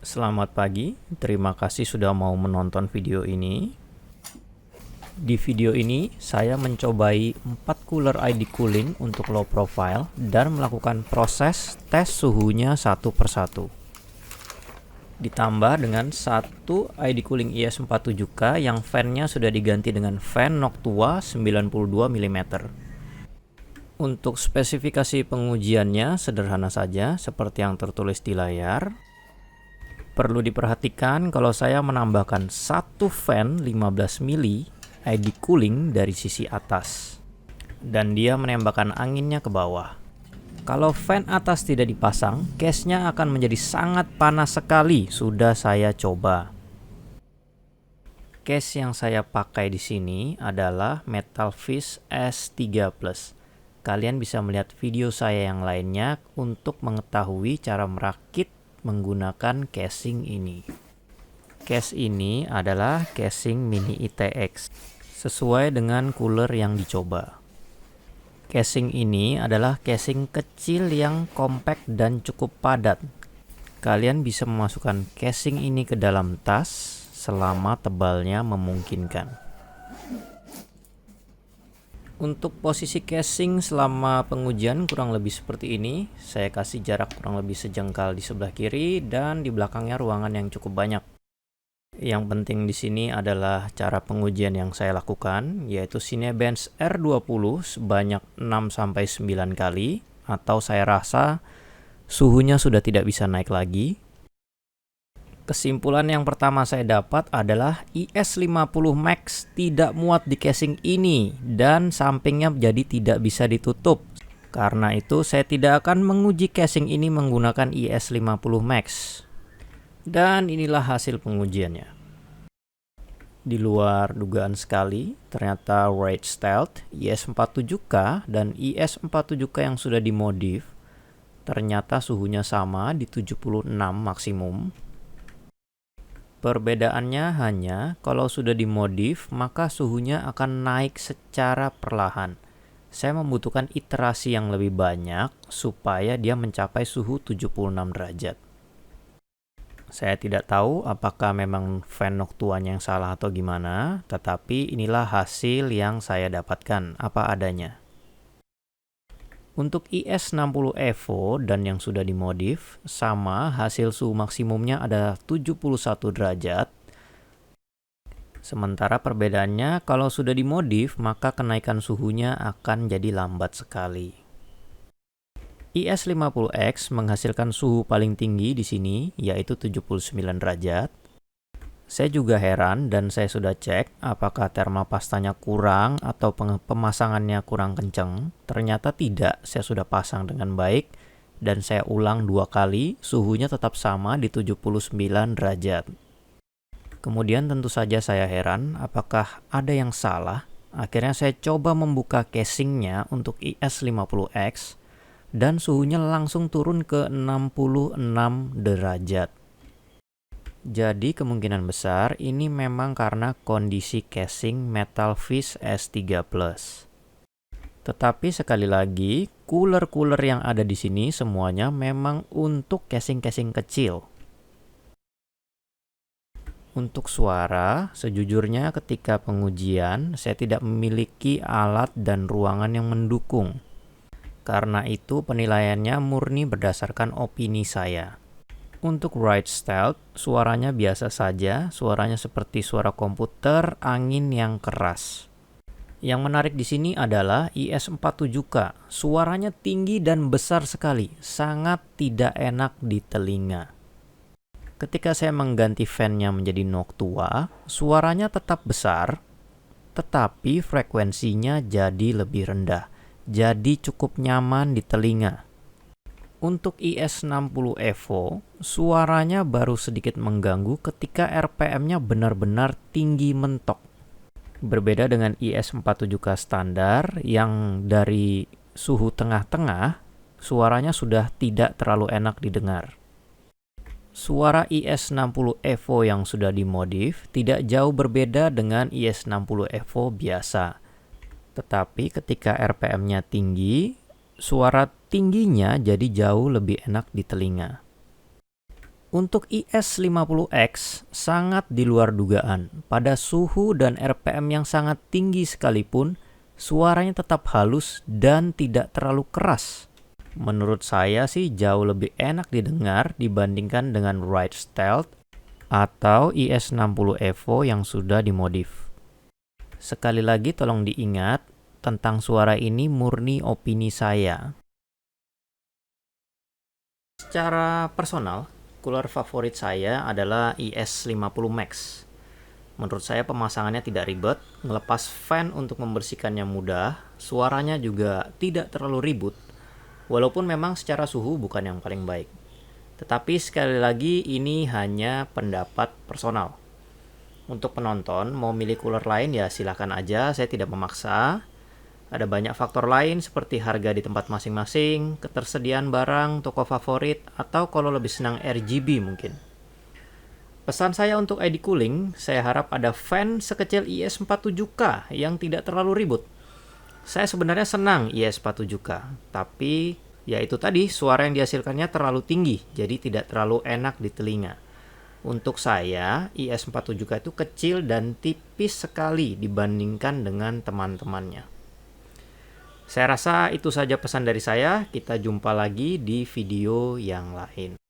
Selamat pagi, terima kasih sudah mau menonton video ini. Di video ini, saya mencobai 4 cooler ID cooling untuk low profile dan melakukan proses tes suhunya satu persatu. Ditambah dengan satu ID cooling IS47K yang fan-nya sudah diganti dengan fan Noctua 92 mm. Untuk spesifikasi pengujiannya sederhana saja, seperti yang tertulis di layar. Perlu diperhatikan kalau saya menambahkan satu fan 15 mili ID cooling dari sisi atas dan dia menembakkan anginnya ke bawah. Kalau fan atas tidak dipasang, case-nya akan menjadi sangat panas sekali. Sudah saya coba. Case yang saya pakai di sini adalah Metalfish S3 Plus. Kalian bisa melihat video saya yang lainnya untuk mengetahui cara merakit menggunakan casing ini. Case ini adalah casing mini ITX sesuai dengan cooler yang dicoba. Casing ini adalah casing kecil yang compact dan cukup padat. Kalian bisa memasukkan casing ini ke dalam tas selama tebalnya memungkinkan. Untuk posisi casing selama pengujian kurang lebih seperti ini. Saya kasih jarak kurang lebih sejengkal di sebelah kiri dan di belakangnya ruangan yang cukup banyak. Yang penting di sini adalah cara pengujian yang saya lakukan, yaitu Cinebench R20 sebanyak 6-9 kali, atau saya rasa suhunya sudah tidak bisa naik lagi. Kesimpulan yang pertama saya dapat adalah IS50 Max tidak muat di casing ini dan sampingnya jadi tidak bisa ditutup. Karena itu saya tidak akan menguji casing ini menggunakan IS50 Max. Dan inilah hasil pengujiannya. Di luar dugaan sekali, ternyata Wraith Stealth, IS47K dan IS47K yang sudah dimodif ternyata suhunya sama di 76 maksimum. Perbedaannya hanya kalau sudah dimodif, maka suhunya akan naik secara perlahan. Saya membutuhkan iterasi yang lebih banyak supaya dia mencapai suhu 76 derajat. Saya tidak tahu apakah memang fan Noctuanya yang salah atau gimana, tetapi inilah hasil yang saya dapatkan apa adanya. Untuk IS60 Evo dan yang sudah dimodif, sama hasil suhu maksimumnya ada 71 derajat. Sementara perbedaannya kalau sudah dimodif, maka kenaikan suhunya akan jadi lambat sekali. IS50X menghasilkan suhu paling tinggi di sini, yaitu 79 derajat. Saya juga heran dan saya sudah cek apakah termopastanya kurang atau pemasangannya kurang kencang. Ternyata tidak, saya sudah pasang dengan baik dan saya ulang 2 kali, suhunya tetap sama di 79 derajat. Kemudian tentu saja saya heran apakah ada yang salah. Akhirnya saya coba membuka casingnya untuk IS50X dan suhunya langsung turun ke 66 derajat. Jadi kemungkinan besar ini memang karena kondisi casing Metalfish S3 Plus. Tetapi sekali lagi, cooler-cooler yang ada di sini semuanya memang untuk casing-casing kecil. Untuk suara, sejujurnya ketika pengujian saya tidak memiliki alat dan ruangan yang mendukung. Karena itu penilaiannya murni berdasarkan opini saya. Untuk Wraith Stealth, suaranya biasa saja, suaranya seperti suara komputer, angin yang keras. Yang menarik di sini adalah IS47K, suaranya tinggi dan besar sekali, sangat tidak enak di telinga. Ketika saya mengganti fan-nya menjadi Noctua, suaranya tetap besar, tetapi frekuensinya jadi lebih rendah, jadi cukup nyaman di telinga. Untuk IS60 Evo, suaranya baru sedikit mengganggu ketika RPM-nya benar-benar tinggi mentok. Berbeda dengan IS47K standar yang dari suhu tengah-tengah, suaranya sudah tidak terlalu enak didengar. Suara IS60 Evo yang sudah dimodif tidak jauh berbeda dengan IS60 Evo biasa. Tetapi ketika RPM-nya tinggi, suara tingginya jadi jauh lebih enak di telinga. Untuk IS50X sangat di luar dugaan. Pada suhu dan RPM yang sangat tinggi sekalipun, suaranya tetap halus dan tidak terlalu keras. Menurut saya sih jauh lebih enak didengar dibandingkan dengan Ride Stealth atau IS60 Evo yang sudah dimodif. Sekali lagi tolong diingat, tentang suara ini murni opini saya. Secara personal, cooler favorit saya adalah IS50 Max. Menurut saya pemasangannya tidak ribet, ngelepas fan untuk membersihkannya mudah, suaranya juga tidak terlalu ribut, walaupun memang secara suhu bukan yang paling baik. Tetapi sekali lagi ini hanya pendapat personal. Untuk penonton mau milih cooler lain ya silakan aja, saya tidak memaksa. Ada banyak faktor lain seperti harga di tempat masing-masing, ketersediaan barang, toko favorit, atau kalau lebih senang RGB mungkin. Pesan saya untuk ID cooling, saya harap ada fan sekecil IS47K yang tidak terlalu ribut. Saya sebenarnya senang IS47K, tapi ya itu tadi suara yang dihasilkannya terlalu tinggi, jadi tidak terlalu enak di telinga. Untuk saya, IS47K itu kecil dan tipis sekali dibandingkan dengan teman-temannya. Saya rasa itu saja pesan dari saya. Kita jumpa lagi di video yang lain.